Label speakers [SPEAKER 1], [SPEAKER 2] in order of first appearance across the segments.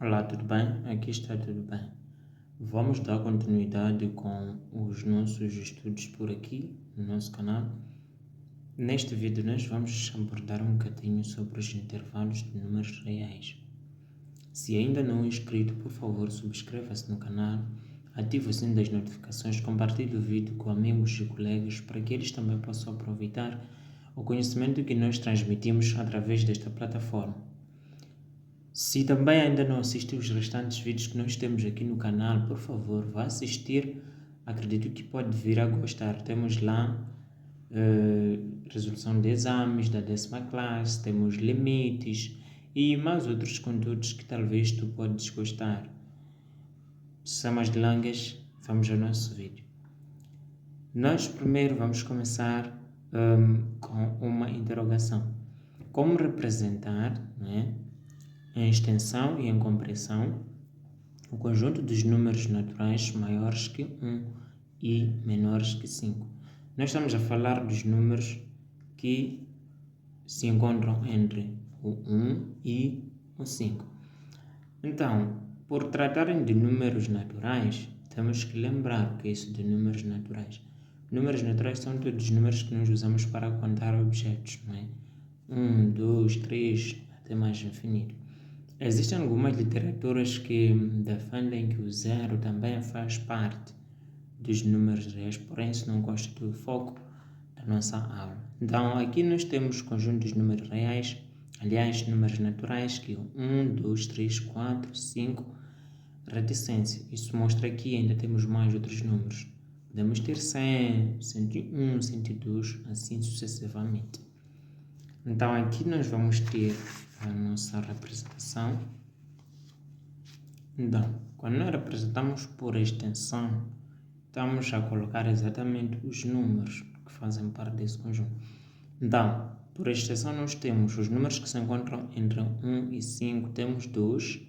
[SPEAKER 1] Olá, tudo bem? Aqui está tudo bem. Vamos dar continuidade com os nossos estudos por aqui no nosso canal. Neste vídeo nós vamos abordar um bocadinho sobre os intervalos de números reais. Se ainda não é inscrito, por favor, subscreva-se no canal, ative o sininho das notificações, compartilhe o vídeo com amigos e colegas para que eles também possam aproveitar o conhecimento que nós transmitimos através desta plataforma. Se também ainda não assistiu os restantes vídeos que nós temos aqui no canal, por favor, vá assistir. Acredito que pode vir a gostar. Temos lá resolução de exames da 10ª classe, temos limites e mais outros conteúdos que talvez tu podes gostar. Sem mais delongas, vamos ao nosso vídeo. Nós primeiro vamos começar com uma interrogação. Como representar, né, em extensão e em compressão, o conjunto dos números naturais maiores que 1 e menores que 5. Nós estamos a falar dos números que se encontram entre o 1 e o 5. Então, por tratarem de números naturais, temos que lembrar o que é isso de números naturais. Números naturais são todos os números que nós usamos para contar objetos, não é? 1, 2, 3, até mais infinito. Existem algumas literaturas que defendem que o zero também faz parte dos números reais, porém isso não constitui o foco da nossa aula. Então aqui nós temos o conjunto dos números reais, aliás, números naturais, que é 1, 2, 3, 4, 5, reticência. Isso mostra que ainda temos mais outros números. Podemos ter 100, 101, 102, assim sucessivamente. Então aqui nós vamos ter a nossa representação. Então, quando nós representamos por extensão, estamos a colocar exatamente os números que fazem parte desse conjunto. Então, por extensão nós temos os números que se encontram entre 1 e 5, temos 2,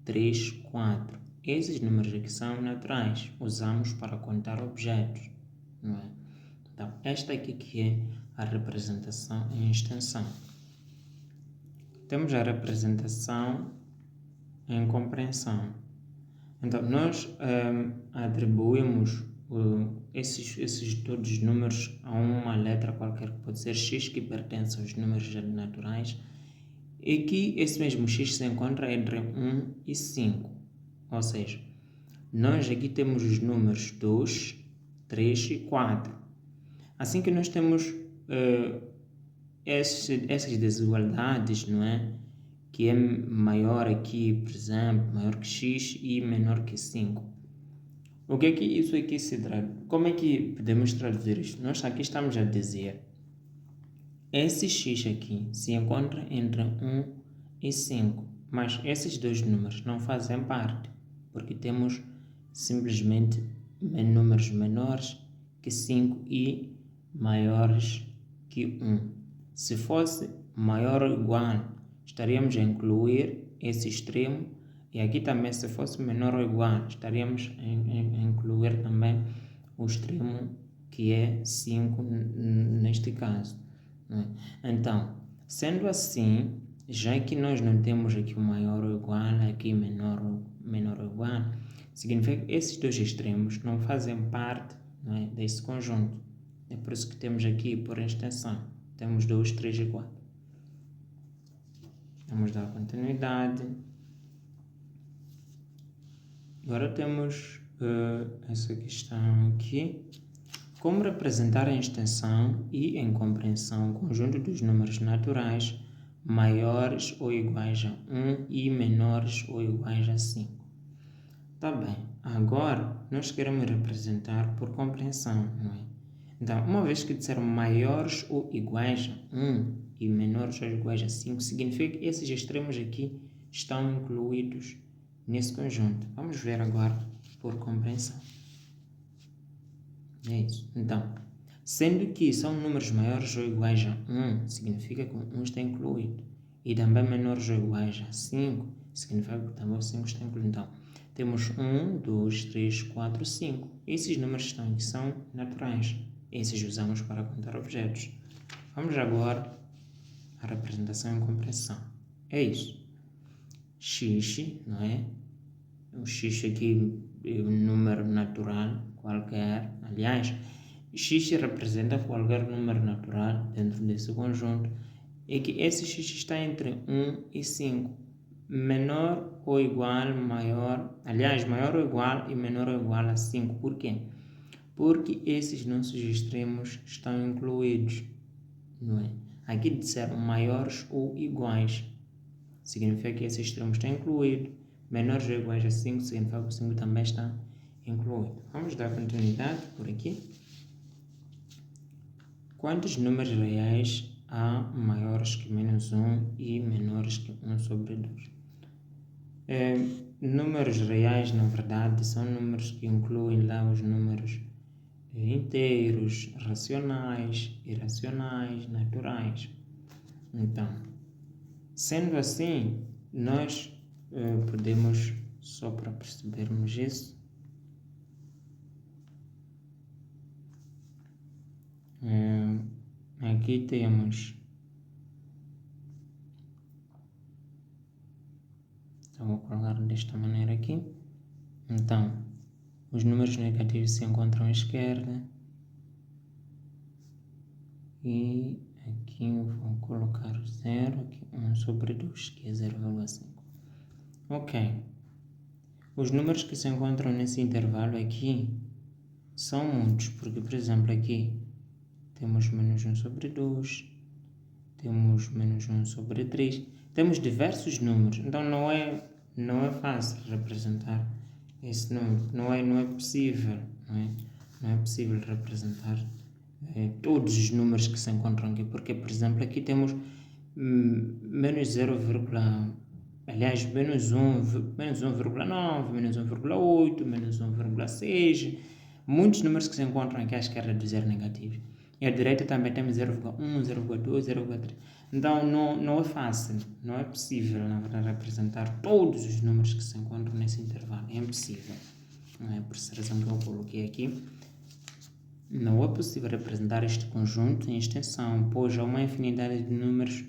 [SPEAKER 1] 3, 4. Esses números aqui são naturais, usamos para contar objetos, não é? Então, esta aqui que é a representação em extensão. Temos a representação em compreensão. Então, nós atribuímos esses todos os números a uma letra qualquer, que pode ser x, que pertence aos números naturais, e que esse mesmo x se encontra entre 1 e 5. Ou seja, nós aqui temos os números 2, 3 e 4. Assim que nós temos essas desigualdades, não é? Que é maior aqui, por exemplo, maior que x e menor que 5. O que é que isso aqui se trata? Como é que podemos traduzir isto? Nós aqui estamos a dizer esse x aqui se encontra entre 1 e 5, mas esses dois números não fazem parte, porque temos simplesmente números menores que 5 e maiores que 1. Se fosse maior ou igual, estaríamos a incluir esse extremo, e aqui também, se fosse menor ou igual, estaríamos a incluir também o extremo que é 5 neste caso, né? Então, sendo assim, já que nós não temos aqui o maior ou igual, aqui menor ou igual, significa que esses dois extremos não fazem parte, não é, desse conjunto. É por isso que temos aqui, por extensão, temos 2, 3 e 4. Vamos dar continuidade. Agora temos essa questão aqui. Como representar em extensão e em compreensão o conjunto dos números naturais maiores ou iguais a 1 e menores ou iguais a 5? Tá bem. Agora, nós queremos representar por compreensão, não é? Então, uma vez que disser maiores ou iguais a 1 e menores ou iguais a 5, significa que esses extremos aqui estão incluídos nesse conjunto. Vamos ver agora por compreensão. É isso. Então, sendo que são números maiores ou iguais a 1, significa que 1 está incluído. E também menores ou iguais a 5, significa que também o 5 está incluído. Então, temos 1, 2, 3, 4, 5. Esses números estão aqui são naturais. Esses usamos para contar objetos. Vamos agora à representação em compreensão. É isso. x, não é? O x aqui é um número natural qualquer. Aliás, x representa qualquer número natural dentro desse conjunto. É que esse x está entre 1 e 5. Menor ou igual, maior. Aliás, maior ou igual e menor ou igual a 5. Por quê? Porque esses nossos extremos estão incluídos, não é? Aqui disseram maiores ou iguais. Significa que esse extremo está incluído. Menores ou iguais a 5 significa que o 5 também está incluído. Vamos dar continuidade por aqui. Quantos números reais há maiores que menos 1 e menores que 1 sobre 2? Números reais, na verdade, são números que incluem lá os números inteiros, racionais, irracionais, naturais. Então, sendo assim, nós podemos, só para percebermos isso, aqui temos, então vou colocar desta maneira aqui. Então, os números negativos se encontram à esquerda e aqui eu vou colocar 0, aqui 1 sobre 2, que é 0,5. Ok. Os números que se encontram nesse intervalo aqui são muitos, porque, por exemplo, aqui temos menos 1 sobre 2, temos menos 1 sobre 3, temos diversos números, então não é fácil representar esse número, não é possível, não é possível representar todos os números que se encontram aqui, porque, por exemplo, aqui temos menos 0, aliás, menos 1,9, menos 1,8, menos 1,6, muitos números que se encontram aqui à esquerda do zero negativo. E à direita também temos 0,1, 0,2, 0,3. Então não é fácil, não é possível, na verdade, representar todos os números que se encontram nesse intervalo. É impossível. Não é por essa razão que eu coloquei aqui. Não é possível representar este conjunto em extensão, pois há uma infinidade de números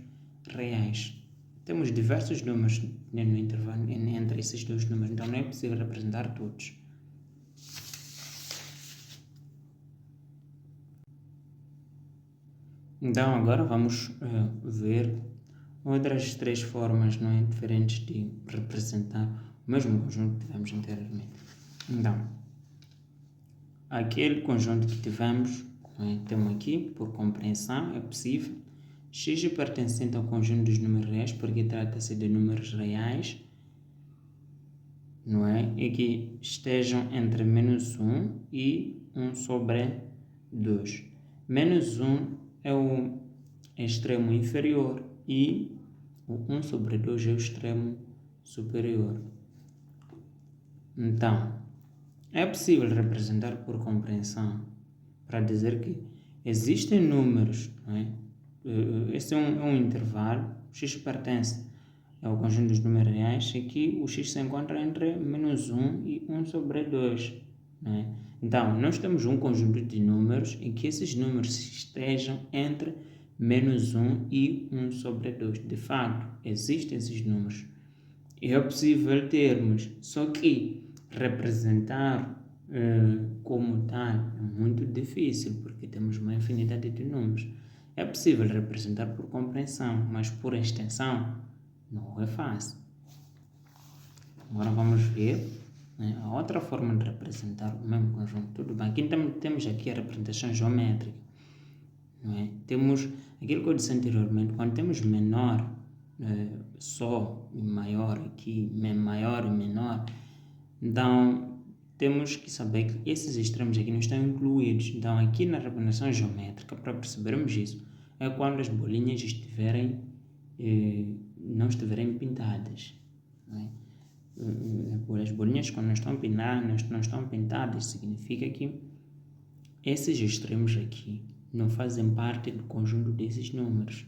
[SPEAKER 1] reais. Temos diversos números no intervalo entre esses dois números, então não é possível representar todos. Então agora vamos ver outras 3 formas diferentes de representar o mesmo conjunto que tivemos anteriormente. Então, aquele conjunto que tivemos, temos aqui, por compreensão, é possível. X pertencente ao conjunto dos números reais, porque trata-se de números reais, não é? E que estejam entre menos 1 e 1 sobre 2. Menos 1 é o extremo inferior e o 1 sobre 2 é o extremo superior. Então, é possível representar por compreensão para dizer que existem números, não é? Este é um intervalo, o x pertence ao conjunto dos números reais, e aqui o x se encontra entre menos 1 e 1 sobre 2. Não é? Então, nós temos um conjunto de números em que esses números estejam entre menos 1 e 1 sobre 2. De facto, existem esses números. É possível termos, só que representar como tal é muito difícil, porque temos uma infinidade de números. É possível representar por compreensão, mas por extensão não é fácil. Agora vamos ver a outra forma de representar o mesmo conjunto. Tudo bem, aqui temos aqui a representação geométrica. Não é? Temos aquilo que eu disse anteriormente, quando temos menor só e maior aqui, maior e menor, então temos que saber que esses extremos aqui não estão incluídos. Então aqui na representação geométrica, para percebermos isso, é quando as bolinhas não estiverem pintadas. Não é? As bolinhas, quando não estão pintadas, significa que esses extremos aqui não fazem parte do conjunto desses números.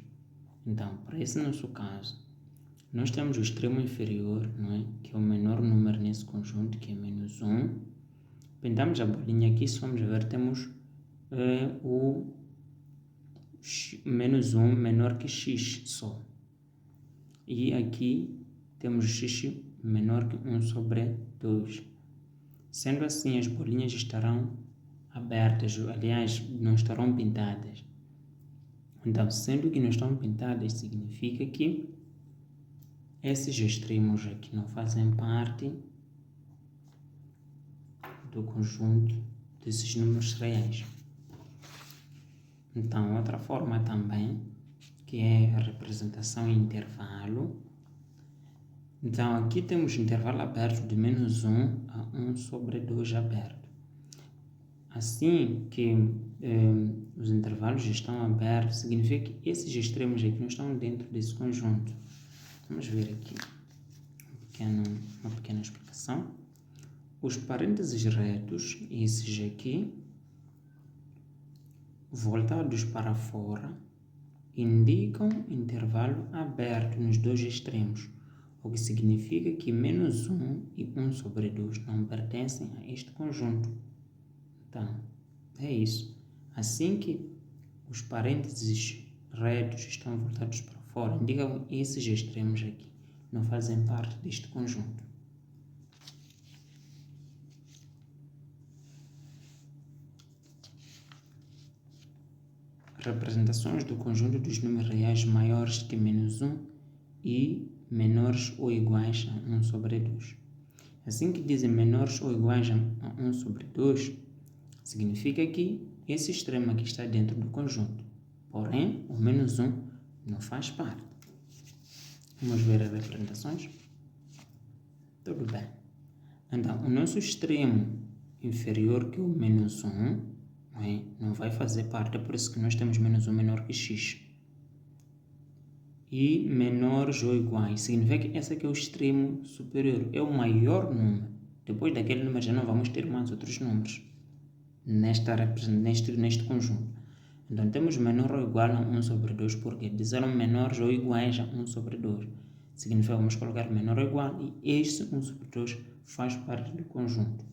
[SPEAKER 1] Então, para esse nosso caso, nós temos o extremo inferior, não é? Que é o menor número nesse conjunto, que é menos 1. Pintamos a bolinha aqui, se vamos ver, temos o menos 1 menor que x só. E aqui temos x menor que 1 sobre 2. Sendo assim, as bolinhas estarão abertas, aliás, não estarão pintadas. Então, sendo que não estão pintadas, significa que esses extremos aqui não fazem parte do conjunto desses números reais. Então, outra forma também, que é a representação em intervalo. Então, aqui temos intervalo aberto de menos 1 a 1 sobre 2 aberto. Assim que os intervalos estão abertos, significa que esses extremos aqui não estão dentro desse conjunto. Vamos ver aqui uma pequena explicação. Os parênteses retos, esses aqui, voltados para fora, indicam intervalo aberto nos dois extremos, o que significa que menos 1 e 1 sobre 2 não pertencem a este conjunto. Então, é isso. Assim que os parênteses retos estão voltados para fora, indicam esses extremos aqui não fazem parte deste conjunto. Representações do conjunto dos números reais maiores que menos 1 e menores ou iguais a 1 sobre 2. Assim que dizem menores ou iguais a 1 sobre 2, significa que esse extremo aqui está dentro do conjunto. Porém, o menos 1 não faz parte. Vamos ver as representações? Tudo bem. Então, o nosso extremo inferior, que é o menos 1, não vai fazer parte, é por isso que nós temos menos 1 menor que x. E menores ou iguais, significa que esse aqui é o extremo superior, é o maior número. Depois daquele número já não vamos ter mais outros números neste conjunto. Então temos menor ou igual a 1 sobre 2, porque disseram menores ou iguais a 1 sobre 2. Significa que vamos colocar menor ou igual e este 1 sobre 2 faz parte do conjunto.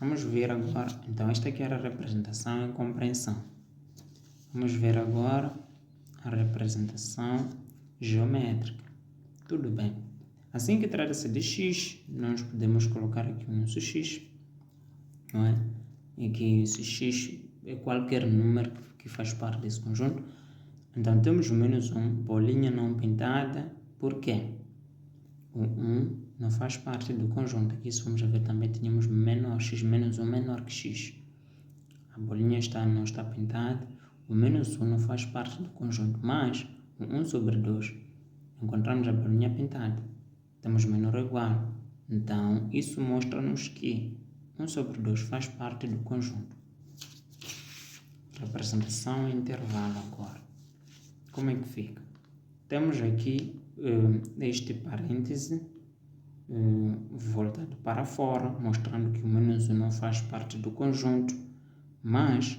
[SPEAKER 1] Vamos ver agora, então esta aqui era a representação e compreensão. Vamos ver agora a representação geométrica. Tudo bem. Assim que trata-se de x, nós podemos colocar aqui o nosso x, não é? E que esse x é qualquer número que faz parte desse conjunto. Então temos o menos 1, bolinha não pintada. Por quê? O 1 não faz parte do conjunto. Aqui, se vamos ver, também tínhamos menor, x menos 1 menor que x. A bolinha não está pintada. O menos 1 não faz parte do conjunto, mas o 1 sobre 2, encontramos a bolinha pintada. Temos menor ou igual. Então, isso mostra-nos que 1 sobre 2 faz parte do conjunto. Representação em intervalo agora. Como é que fica? Temos aqui este parêntese voltado para fora, mostrando que o menos 1 não faz parte do conjunto, mas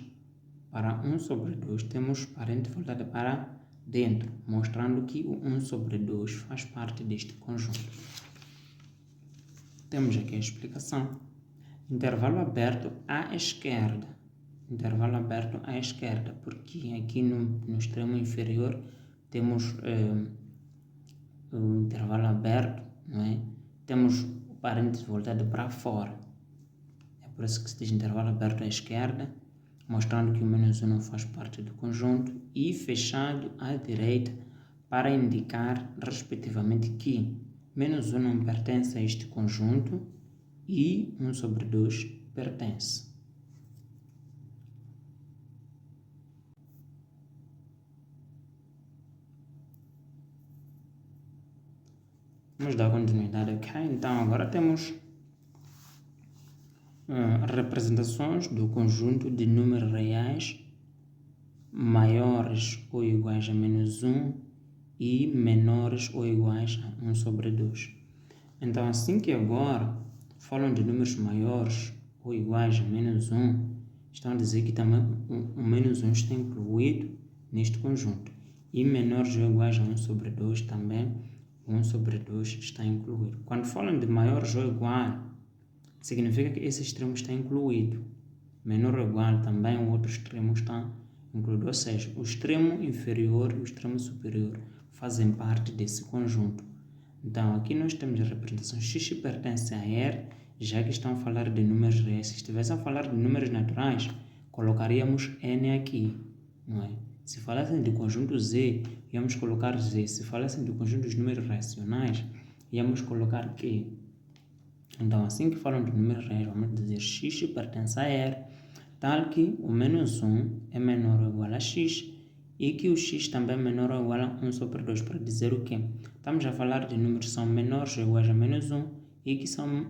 [SPEAKER 1] para 1 sobre 2 temos parêntese voltado para dentro, mostrando que o 1 sobre 2 faz parte deste conjunto. Temos aqui a explicação. Intervalo aberto à esquerda. Intervalo aberto à esquerda, porque aqui no extremo inferior temos o intervalo aberto, não é? Temos o parêntese voltado para fora. É por isso que se diz intervalo aberto à esquerda, mostrando que o menos 1 não faz parte do conjunto, e fechado à direita para indicar, respectivamente, que menos 1 não pertence a este conjunto e 1 sobre 2 pertence. Vamos dar continuidade aqui. Então, agora temos representações do conjunto de números reais maiores ou iguais a menos 1 e menores ou iguais a 1 sobre 2. Então, assim que agora falam de números maiores ou iguais a menos 1, estão a dizer que também o menos 1 está incluído neste conjunto. E menores ou iguais a 1 sobre 2 também, 1 sobre 2 está incluído. Quando falam de maiores ou igual, significa que esse extremo está incluído. Menor ou igual também, o outro extremo está incluído. Ou seja, o extremo inferior e o extremo superior fazem parte desse conjunto. Então, aqui nós temos a representação x pertence a R, já que estão a falar de números reais. Se estivessem a falar de números naturais, colocaríamos N aqui, não é? Se falassem do conjunto Z, íamos colocar Z. Se falassem do conjunto dos números racionais, íamos colocar Q. Então, assim que falam de números reais, vamos dizer x pertence a R, tal que o menos 1 é menor ou igual a x, e que o x também é menor ou igual a 1 sobre 2, para dizer o quê? Estamos a falar de números que são menores ou iguais a menos 1 e que são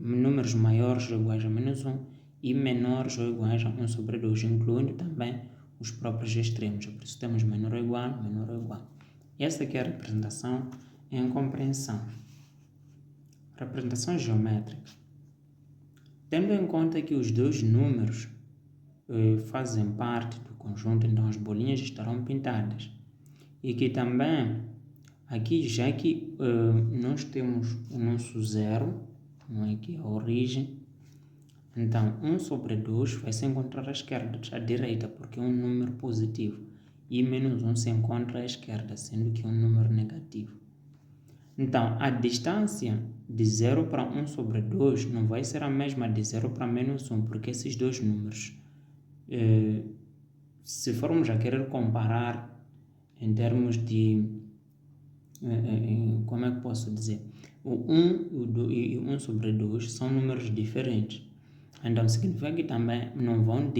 [SPEAKER 1] números maiores ou iguais a menos 1 e menores ou iguais a 1 sobre 2, incluindo também os próprios extremos. Por isso temos menor ou igual, menor ou igual. Esta aqui é a representação em compreensão. Representação geométrica. Tendo em conta que os dois números fazem parte do conjunto, então as bolinhas estarão pintadas. E que também, aqui já que nós temos o nosso zero, não é, que é a origem, então 1 sobre 2 vai se encontrar à esquerda, à direita, porque é um número positivo. E menos 1 se encontra à esquerda, sendo que é um número negativo. Então, a distância de 0 para 1 sobre 2 não vai ser a mesma de 0 para menos 1, porque esses dois números, se formos a querer comparar em termos de, como é que posso dizer, o 1 e o 1 sobre 2 são números diferentes. Então, significa que também não vão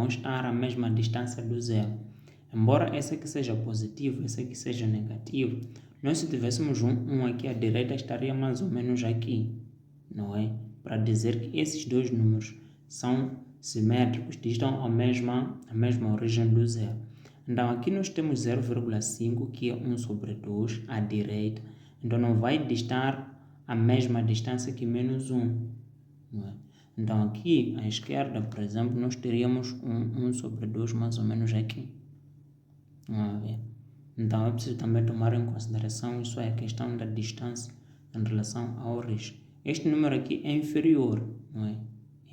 [SPEAKER 1] estar à mesma distância do zero. Embora esse aqui seja positivo, esse aqui seja negativo, nós se tivéssemos um aqui à direita, estaria mais ou menos aqui, não é? Para dizer que esses dois números são simétricos, distam a mesma origem do zero. Então, aqui nós temos 0,5, que é 1 sobre 2, à direita. Então, não vai distar a mesma distância que menos 1, não é? Então, aqui à esquerda, por exemplo, nós teríamos 1 sobre 2 mais ou menos aqui. Vamos ver. Então, é preciso também tomar em consideração isso é a questão da distância em relação à origem. Este número aqui é inferior, não é?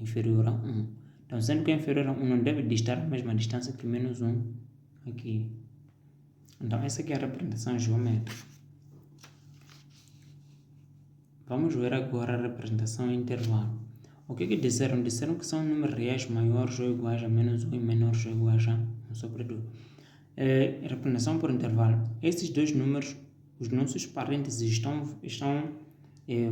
[SPEAKER 1] Inferior a 1. Então, sendo que é inferior a 1, não deve distar a mesma distância que menos 1 aqui. Então, essa aqui é a representação geométrica. Vamos ver agora a representação em intervalo. O que disseram? Disseram que são números reais maiores ou iguais a menos 1 e menores ou iguais a 1 sobre 2. Representação por intervalo. Esses dois números, os nossos parênteses estão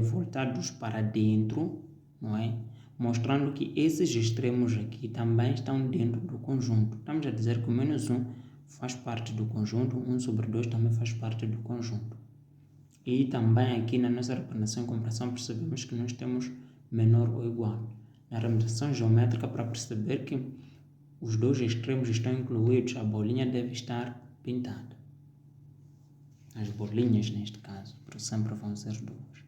[SPEAKER 1] voltados para dentro, não é? Mostrando que esses extremos aqui também estão dentro do conjunto. Estamos a dizer que o menos 1 faz parte do conjunto, 1 sobre 2 também faz parte do conjunto. E também aqui na nossa representação e comparação percebemos que nós temos menor ou igual. Na representação geométrica, para perceber que os dois extremos estão incluídos, a bolinha deve estar pintada. As bolinhas, neste caso, sempre vão ser duas.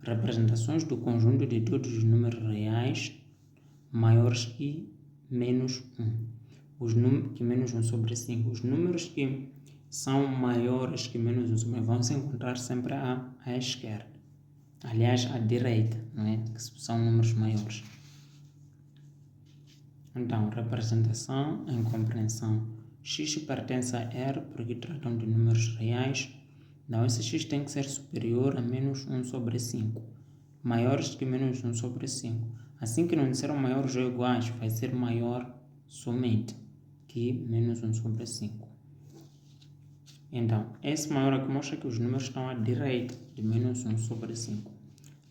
[SPEAKER 1] Representações do conjunto de todos os números reais maiores que menos 1. Os números que menos 1 sobre 5. Os números que são maiores que menos 1 sobre 5 vão se encontrar sempre à esquerda. Aliás, à direita, não é? Que são números maiores. Então, representação em compreensão. X pertence a R porque tratam de números reais. Então, esse x tem que ser superior a menos 1 sobre 5. Maiores que menos 1 sobre 5. Assim que não disseram maiores ou iguais, vai ser maior somente que menos 1 sobre 5. Então, esse maior aqui mostra que os números estão à direita de menos 1 sobre 5.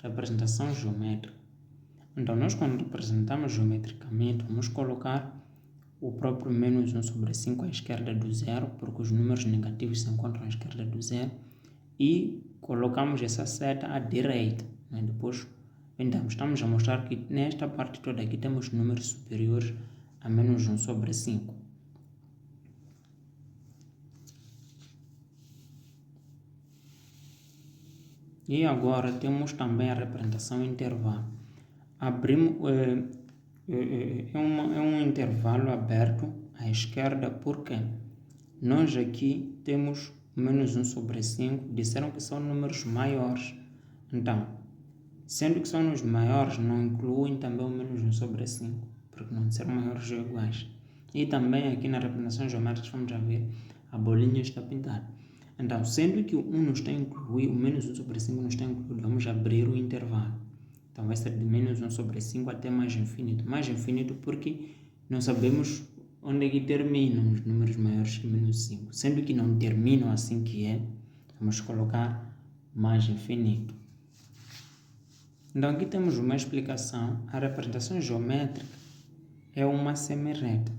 [SPEAKER 1] Representação geométrica. Então, nós quando representamos geometricamente, vamos colocar o próprio menos 1 sobre 5 à esquerda do zero, porque os números negativos se encontram à esquerda do zero, e colocamos essa seta à direita. Né? Depois, então, estamos a mostrar que nesta parte toda aqui temos números superiores a menos 1 sobre 5. E agora temos também a representação em intervalo. É um intervalo aberto à esquerda porque nós aqui temos menos 1 sobre 5, disseram que são números maiores. Então, sendo que são números maiores, não incluem também o menos 1 sobre 5, porque não disseram maiores ou iguais. E também aqui na representação geométrica, vamos a ver, a bolinha está pintada. Então, sendo que o 1 não está incluído, o menos 1 sobre 5 não está incluído, vamos abrir o intervalo. Então, vai ser de menos 1 sobre 5 até mais infinito. Mais infinito porque não sabemos onde é que terminam os números maiores que menos 5. Sendo que não terminam assim que é, vamos colocar mais infinito. Então, aqui temos uma explicação. A representação geométrica é uma semi-reta.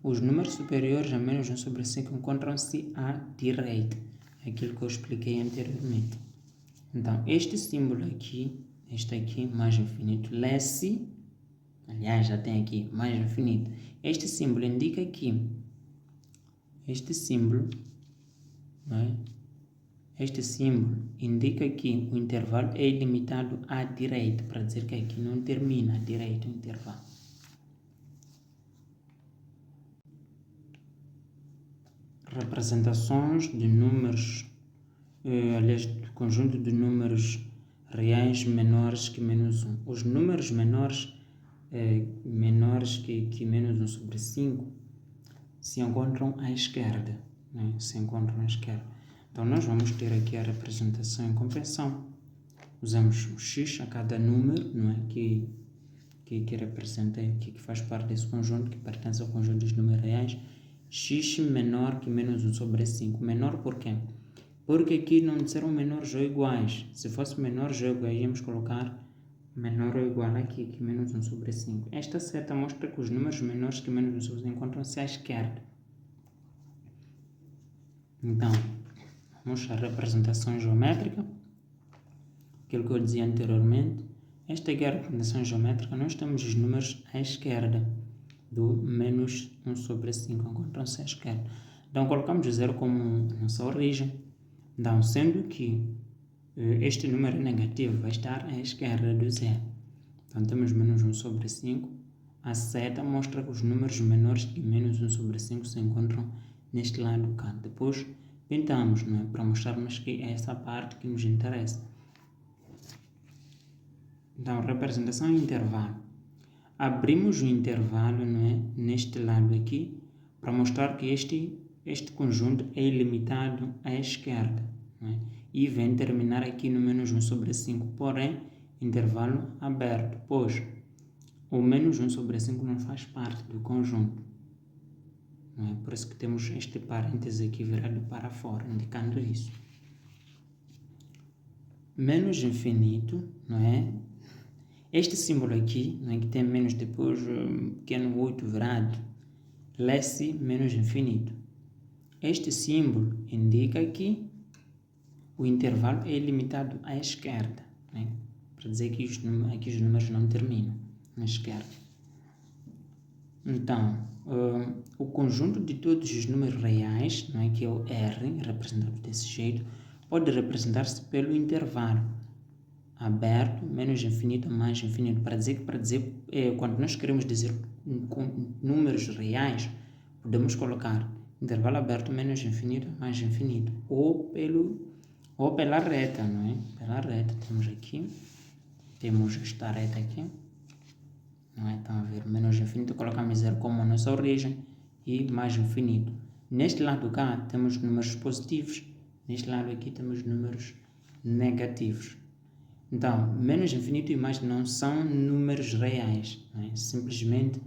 [SPEAKER 1] Os números superiores a menos 1 sobre 5 encontram-se à direita. Aquilo que eu expliquei anteriormente. Então, este símbolo aqui, este aqui, mais infinito, lê-se, aliás, já tem aqui, mais infinito. Este símbolo indica que, este símbolo indica que o intervalo é ilimitado à direita, para dizer que aqui não termina à direita o intervalo. Representações de números, aliás, do conjunto de números reais menores que menos 1. Os números menores que menos 1 sobre 5 se encontram à esquerda. Então, nós vamos ter aqui a representação em compressão. Usamos o x a cada número, que representa, que faz parte desse conjunto, que pertence ao conjunto dos números reais. X menor que menos 1 sobre 5. Menor por quê? Porque aqui não disseram menores ou iguais. Se fosse menores ou iguais, íamos colocar menor ou igual aqui, que menos 1 sobre 5. Esta seta mostra que os números menores que menos 1 sobre 5 encontram-se à esquerda. Então, vamos à representação geométrica. Aquilo que eu dizia anteriormente. Esta aqui é a representação geométrica. Nós temos os números à esquerda do menos 1 sobre 5. Encontram-se à esquerda. Então, colocamos o zero como nossa origem. Então, sendo que este número é negativo, vai estar à esquerda do zero. Então, temos menos 1 sobre 5. A seta mostra que os números menores que menos 1 sobre 5 se encontram neste lado cá. Depois, pintamos, para mostrarmos que é essa parte que nos interessa. Então, representação em intervalo. Abrimos o intervalo, neste lado aqui, para mostrar que este conjunto é ilimitado à esquerda. E vem terminar aqui no menos 1 sobre 5, porém, intervalo aberto, pois o menos 1 sobre 5 não faz parte do conjunto. Por isso que temos este parêntese aqui virado para fora, indicando isso. Menos infinito, Este símbolo aqui, que tem menos depois pequeno 8 virado, lê-se menos infinito. Este símbolo indica que o intervalo é limitado à esquerda, para dizer que aqui os números não terminam na esquerda. Então, o conjunto de todos os números reais, que é o R, representado desse jeito, pode representar-se pelo intervalo aberto, menos infinito, mais infinito, para dizer quando nós queremos dizer com números reais, podemos colocar intervalo aberto, menos infinito, mais infinito, ou pela reta, Pela reta, temos esta reta aqui, Então, a ver, menos infinito, colocamos zero como a nossa origem, e mais infinito. Neste lado cá, temos números positivos, neste lado aqui temos números negativos. Então, menos infinito e mais não são números reais, Simplesmente